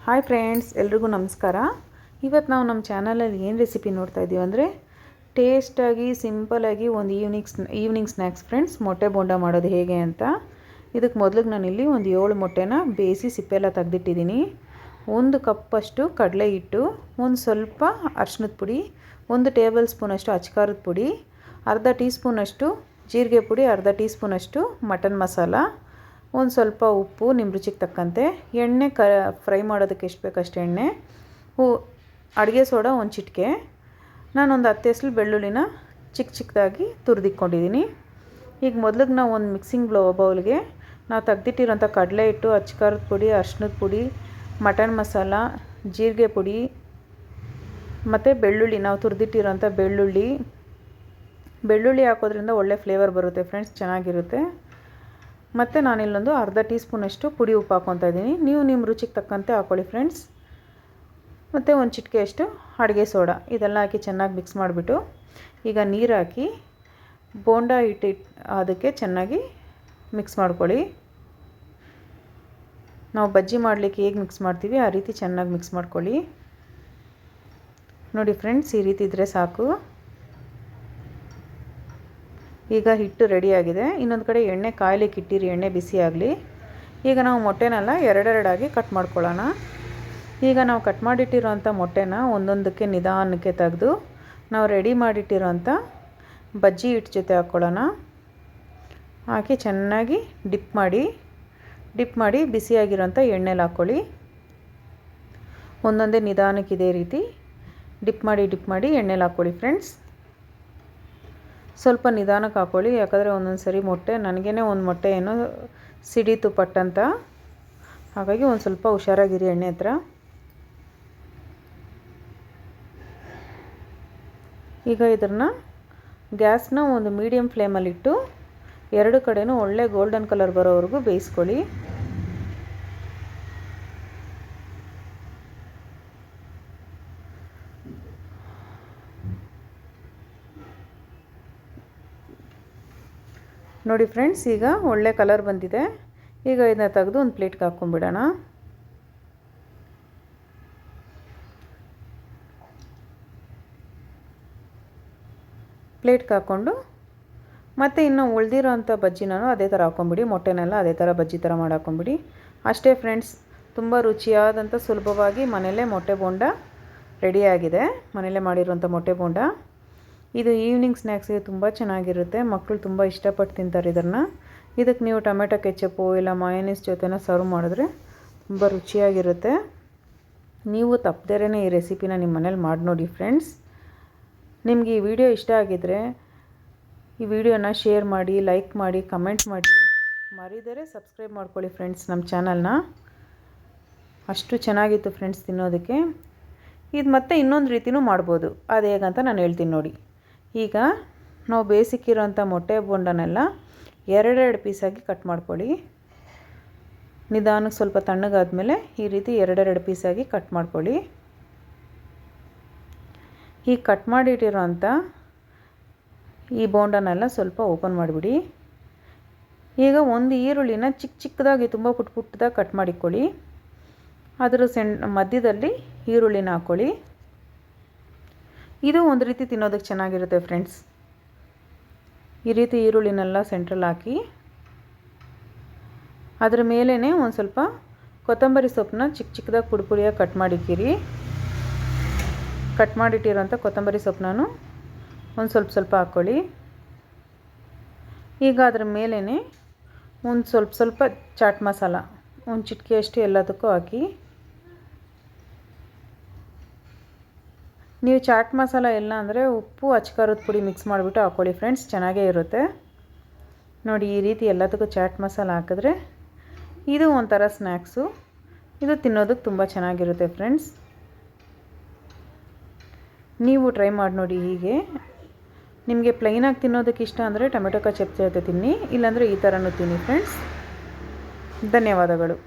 Hi friends, ಎಲ್ರಿಗೂ ನಮಸ್ಕಾರ. ಇವತ್ತು ನಾವು ನಮ್ಮ ಚಾನಲಲ್ಲಿ ಏನು ರೆಸಿಪಿ ನೋಡ್ತಾ ಇದ್ದೀವಿ ಅಂದರೆ ಟೇಸ್ಟಾಗಿ ಸಿಂಪಲಾಗಿ ಒಂದು ಈವ್ನಿಂಗ್ ಸ್ನ್ಯಾಕ್ಸ್ ಫ್ರೆಂಡ್ಸ್. ಮೊಟ್ಟೆ ಬೋಂಡ ಮಾಡೋದು ಹೇಗೆ ಅಂತ. ಇದಕ್ಕೆ ಮೊದಲಿಗೆ ನಾನಿಲ್ಲಿ ಒಂದು 7 ಮೊಟ್ಟೆನ ಬೇಯಿಸಿ ಸಿಪ್ಪೆಲ್ಲ ತೆಗೆದಿಟ್ಟಿದ್ದೀನಿ. 1 ಕಪ್ಪಷ್ಟು ಕಡಲೆ ಹಿಟ್ಟು, ಒಂದು ಸ್ವಲ್ಪ ಅರಿಶಿನದ ಪುಡಿ, 1 ಟೇಬಲ್ ಸ್ಪೂನಷ್ಟು ಅಚ್ಕಾರದ ಪುಡಿ, ಅರ್ಧ ಟೀ ಸ್ಪೂನಷ್ಟು ಜೀರಿಗೆ ಪುಡಿ, ಅರ್ಧ ಟೀ ಸ್ಪೂನಷ್ಟು ಮಟನ್ ಮಸಾಲ, ಒಂದು ಸ್ವಲ್ಪ ಉಪ್ಪು ನಿಮ್ಮ ರುಚಿಗೆ ತಕ್ಕಂತೆ, ಎಣ್ಣೆ ಫ್ರೈ ಮಾಡೋದಕ್ಕೆ ಎಷ್ಟು ಬೇಕಷ್ಟು ಎಣ್ಣೆ, ಅಡುಗೆ ಸೋಡಾ ಒಂದು ಚಿಟಿಕೆ, ನಾನೊಂದು 10 ಎಸಳು ಬೆಳ್ಳುಳ್ಳಿನ ಚಿಕ್ಕದಾಗಿ ತುರಿದಿಟ್ಕೊಂಡಿದ್ದೀನಿ. ಈಗ ಮೊದಲಿಗೆ ನಾವು ಒಂದು ಮಿಕ್ಸಿಂಗ್ ಬೌಲ್ಗೆ ನಾವು ತೆಗೆದಿಟ್ಟಿರೋಂಥ ಕಡಲೆ ಹಿಟ್ಟು, ಅಚ್ಕಾರದ ಪುಡಿ, ಅರಿಶಿನದ ಪುಡಿ, ಮಟನ್ ಮಸಾಲ, ಜೀರಿಗೆ ಪುಡಿ ಮತ್ತು ಬೆಳ್ಳುಳ್ಳಿ, ನಾವು ತುರಿದಿಟ್ಟಿರೋಂಥ ಬೆಳ್ಳುಳ್ಳಿ ಹಾಕೋದ್ರಿಂದ ಒಳ್ಳೆ ಫ್ಲೇವರ್ ಬರುತ್ತೆ ಫ್ರೆಂಡ್ಸ್, ಚೆನ್ನಾಗಿರುತ್ತೆ. ಮತ್ತು ನಾನಿಲ್ಲೊಂದು ಅರ್ಧ ಟೀ ಸ್ಪೂನಷ್ಟು ಪುಡಿ ಉಪ್ಪು ಹಾಕ್ಕೊತಾ ಇದ್ದೀನಿ. ನೀವು ನಿಮ್ಮ ರುಚಿಗೆ ತಕ್ಕಂತೆ ಹಾಕ್ಕೊಳ್ಳಿ ಫ್ರೆಂಡ್ಸ್. ಮತ್ತು ಒಂದು ಚಿಟಿಕೆಯಷ್ಟು ಅಡುಗೆ ಸೋಡಾ, ಇದೆಲ್ಲ ಹಾಕಿ ಚೆನ್ನಾಗಿ ಮಿಕ್ಸ್ ಮಾಡಿಬಿಟ್ಟು ಈಗ ನೀರು ಹಾಕಿ ಬೋಂಡ ಹಿಟ್ಟು ಅದಕ್ಕೆ ಚೆನ್ನಾಗಿ ಮಿಕ್ಸ್ ಮಾಡ್ಕೊಳ್ಳಿ. ನಾವು ಬಜ್ಜಿ ಮಾಡಲಿಕ್ಕೆ ಹೇಗೆ ಮಿಕ್ಸ್ ಮಾಡ್ತೀವಿ ಆ ರೀತಿ ಚೆನ್ನಾಗಿ ಮಿಕ್ಸ್ ಮಾಡ್ಕೊಳ್ಳಿ. ನೋಡಿ ಫ್ರೆಂಡ್ಸ್, ಈ ರೀತಿ ಇದ್ದರೆ ಸಾಕು. ಈಗ ಹಿಟ್ಟು ರೆಡಿಯಾಗಿದೆ. ಇನ್ನೊಂದು ಕಡೆ ಎಣ್ಣೆ ಕಾಯ್ಲಿಕ್ಕೆ ಇಟ್ಟಿರಿ, ಎಣ್ಣೆ ಬಿಸಿ ಆಗಲಿ. ಈಗ ನಾವು ಮೊಟ್ಟೆನೆಲ್ಲ ಎರಡೆರಡಾಗಿ ಕಟ್ ಮಾಡ್ಕೊಳ್ಳೋಣ. ಈಗ ನಾವು ಕಟ್ ಮಾಡಿಟ್ಟಿರೋಂಥ ಮೊಟ್ಟೆನ ಒಂದೊಂದಕ್ಕೆ ನಿಧಾನಕ್ಕೆ ತೆಗೆದು ನಾವು ರೆಡಿ ಮಾಡಿಟ್ಟಿರೋಂಥ ಬಜ್ಜಿ ಹಿಟ್ಟು ಜೊತೆ ಹಾಕ್ಕೊಳ್ಳೋಣ. ಹಾಕಿ ಚೆನ್ನಾಗಿ ಡಿಪ್ ಮಾಡಿ ಬಿಸಿಯಾಗಿರೋಂಥ ಎಣ್ಣೆಲಿ ಹಾಕ್ಕೊಳ್ಳಿ. ಒಂದೊಂದೇ ನಿಧಾನಕ್ಕೆ ಇದೇ ರೀತಿ ಡಿಪ್ ಮಾಡಿ ಎಣ್ಣೆಲಿ ಹಾಕ್ಕೊಳ್ಳಿ ಫ್ರೆಂಡ್ಸ್. ಸ್ವಲ್ಪ ನಿಧಾನಕ್ಕೆ ಹಾಕ್ಕೊಳ್ಳಿ, ಯಾಕಂದರೆ ಒಂದೊಂದು ಸರಿ ಮೊಟ್ಟೆ ನನಗೇ ಒಂದು ಮೊಟ್ಟೆ ಏನೋ ಸಿಡೀತು ಪಟ್ಟಂತ, ಹಾಗಾಗಿ ಒಂದು ಸ್ವಲ್ಪ ಹುಷಾರಾಗಿರಿ ಎಣ್ಣೆ ಹತ್ರ. ಈಗ ಇದನ್ನು ಗ್ಯಾಸ್ನ ಒಂದು ಮೀಡಿಯಮ್ ಫ್ಲೇಮಲ್ಲಿಟ್ಟು 2 ಕಡೆನೂ ಒಳ್ಳೆ ಗೋಲ್ಡನ್ ಕಲರ್ ಬರೋವರೆಗೂ ಬೇಯಿಸ್ಕೊಳ್ಳಿ. ನೋಡಿ ಫ್ರೆಂಡ್ಸ್, ಈಗ ಒಳ್ಳೆ ಕಲರ್ ಬಂದಿದೆ. ಈಗ ಇದನ್ನ ತೆಗೆದು ಒಂದು ಪ್ಲೇಟ್ಗೆ ಹಾಕ್ಕೊಂಬಿಡೋಣ. ಪ್ಲೇಟ್ಗೆ ಹಾಕ್ಕೊಂಡು ಮತ್ತು ಇನ್ನು ಉಳಿದಿರೋ ಅಂಥ ಬಜ್ಜಿನೂ ಅದೇ ಥರ ಹಾಕ್ಕೊಂಬಿಡಿ. ಮೊಟ್ಟೆನೆಲ್ಲ ಅದೇ ಥರ ಬಜ್ಜಿ ಥರ ಮಾಡಿ ಹಾಕ್ಕೊಂಬಿಡಿ. ಅಷ್ಟೇ ಫ್ರೆಂಡ್ಸ್, ತುಂಬ ರುಚಿಯಾದಂಥ ಸುಲಭವಾಗಿ ಮನೆಯಲ್ಲೇ ಮೊಟ್ಟೆ ಬೋಂಡ ರೆಡಿಯಾಗಿದೆ. ಮನೆಯಲ್ಲೇ ಮಾಡಿರೋಂಥ ಮೊಟ್ಟೆ ಬೋಂಡ ಇದು ಈವ್ನಿಂಗ್ ಸ್ನ್ಯಾಕ್ಸಿಗೆ ತುಂಬ ಚೆನ್ನಾಗಿರುತ್ತೆ. ಮಕ್ಕಳು ತುಂಬ ಇಷ್ಟಪಟ್ಟು ತಿಂತಾರೆ ಇದಕ್ಕೆ ನೀವು ಟೊಮೆಟೊ ಕೆಚಪ್ಪು ಇಲ್ಲ ಮಯೋನೀಸ್ ಜೊತೆನ ಸರ್ವ್ ಮಾಡಿದ್ರೆ ತುಂಬ ರುಚಿಯಾಗಿರುತ್ತೆ. ನೀವು ತಪ್ಪದೇನೆ ಈ ರೆಸಿಪಿನ ನಿಮ್ಮ ಮನೇಲಿ ಮಾಡಿ ನೋಡಿ ಫ್ರೆಂಡ್ಸ್. ನಿಮಗೆ ಈ ವಿಡಿಯೋ ಇಷ್ಟ ಆಗಿದ್ದರೆ ಈ ವಿಡಿಯೋನ ಶೇರ್ ಮಾಡಿ, ಲೈಕ್ ಮಾಡಿ, ಕಮೆಂಟ್ ಮಾಡಿ, ಮರಿದರೆ ಸಬ್ಸ್ಕ್ರೈಬ್ ಮಾಡ್ಕೊಳ್ಳಿ ಫ್ರೆಂಡ್ಸ್ ನಮ್ಮ ಚಾನಲ್ನ. ಅಷ್ಟು ಚೆನ್ನಾಗಿತ್ತು ಫ್ರೆಂಡ್ಸ್ ತಿನ್ನೋದಕ್ಕೆ. ಇದು ಮತ್ತೆ ಇನ್ನೊಂದು ರೀತಿಯೂ ಮಾಡ್ಬೋದು, ಅದು ಹೇಗಂತ ನಾನು ಹೇಳ್ತೀನಿ ನೋಡಿ. ಈಗ ನಾವು ಬೇಯಿಸಿಕ್ಕಿರೋಂಥ ಮೊಟ್ಟೆ ಬೋಂಡನೆಲ್ಲ 2 ಪೀಸಾಗಿ ಕಟ್ ಮಾಡ್ಕೊಳ್ಳಿ. ನಿಧಾನಕ್ಕೆ ಸ್ವಲ್ಪ ತಣ್ಣಗಾದ್ಮೇಲೆ ಈ ರೀತಿ 2 ಪೀಸಾಗಿ ಕಟ್ ಮಾಡ್ಕೊಳ್ಳಿ. ಈ ಕಟ್ ಮಾಡಿಟ್ಟಿರೋಂಥ ಈ ಬೋಂಡನೆಲ್ಲ ಸ್ವಲ್ಪ ಓಪನ್ ಮಾಡಿಬಿಡಿ. ಈಗ ಒಂದು ಈರುಳ್ಳಿನ ಚಿಕ್ಕದಾಗಿ ತುಂಬ ಪುಟ್ಟದಾಗಿ ಕಟ್ ಮಾಡಿಕೊಳ್ಳಿ. ಅದರ ಮಧ್ಯದಲ್ಲಿ ಈರುಳ್ಳಿನ ಹಾಕ್ಕೊಳ್ಳಿ. ಇದು ಒಂದು ರೀತಿ ತಿನ್ನೋದಕ್ಕೆ ಚೆನ್ನಾಗಿರುತ್ತೆ ಫ್ರೆಂಡ್ಸ್. ಈ ರೀತಿ ಈರುಳ್ಳಿನೆಲ್ಲ ಸೆಂಟ್ರಲ್ಲಿ ಹಾಕಿ ಅದರ ಮೇಲೇ ಒಂದು ಸ್ವಲ್ಪ ಕೊತ್ತಂಬರಿ ಸೊಪ್ಪನ್ನ ಚಿಕ್ಕದಾಗಿ ಪುಡಿಯಾಗಿ ಕಟ್ ಮಾಡಿಕ್ಕಿರಿ. ಕಟ್ ಮಾಡಿಟ್ಟಿರೋಂಥ ಕೊತ್ತಂಬರಿ ಸೊಪ್ಪನ್ನು ಒಂದು ಸ್ವಲ್ಪ ಹಾಕ್ಕೊಳ್ಳಿ. ಈಗ ಅದರ ಮೇಲೇ ಒಂದು ಸ್ವಲ್ಪ ಚಾಟ್ ಮಸಾಲ ಒಂದು ಚಿಟಿಕೆಯಷ್ಟು ಎಲ್ಲದಕ್ಕೂ ಹಾಕಿ. ನೀವು ಚಾಟ್ ಮಸಾಲ ಇಲ್ಲ ಅಂದರೆ ಉಪ್ಪು ಅಚ್ಕಾರದ ಪುಡಿ ಮಿಕ್ಸ್ ಮಾಡಿಬಿಟ್ಟು ಹಾಕ್ಕೊಳ್ಳಿ ಫ್ರೆಂಡ್ಸ್, ಚೆನ್ನಾಗೇ ಇರುತ್ತೆ. ನೋಡಿ, ಈ ರೀತಿ ಎಲ್ಲದಕ್ಕೂ ಚಾಟ್ ಮಸಾಲ ಹಾಕಿದ್ರೆ ಇದು ಒಂಥರ ಸ್ನ್ಯಾಕ್ಸು. ಇದು ತಿನ್ನೋದಕ್ಕೆ ತುಂಬ ಚೆನ್ನಾಗಿರುತ್ತೆ ಫ್ರೆಂಡ್ಸ್. ನೀವು ಟ್ರೈ ಮಾಡಿ ನೋಡಿ ಹೀಗೆ. ನಿಮಗೆ ಪ್ಲೈನಾಗಿ ತಿನ್ನೋದಕ್ಕೆ ಇಷ್ಟ ಅಂದರೆ ಟೊಮೆಟೊ ಕೆಚಪ್ ಜೊತೆ ತಿನ್ನಿ, ಇಲ್ಲಾಂದರೆ ಈ ಥರನೂ ತಿನ್ನಿ ಫ್ರೆಂಡ್ಸ್. ಧನ್ಯವಾದಗಳು.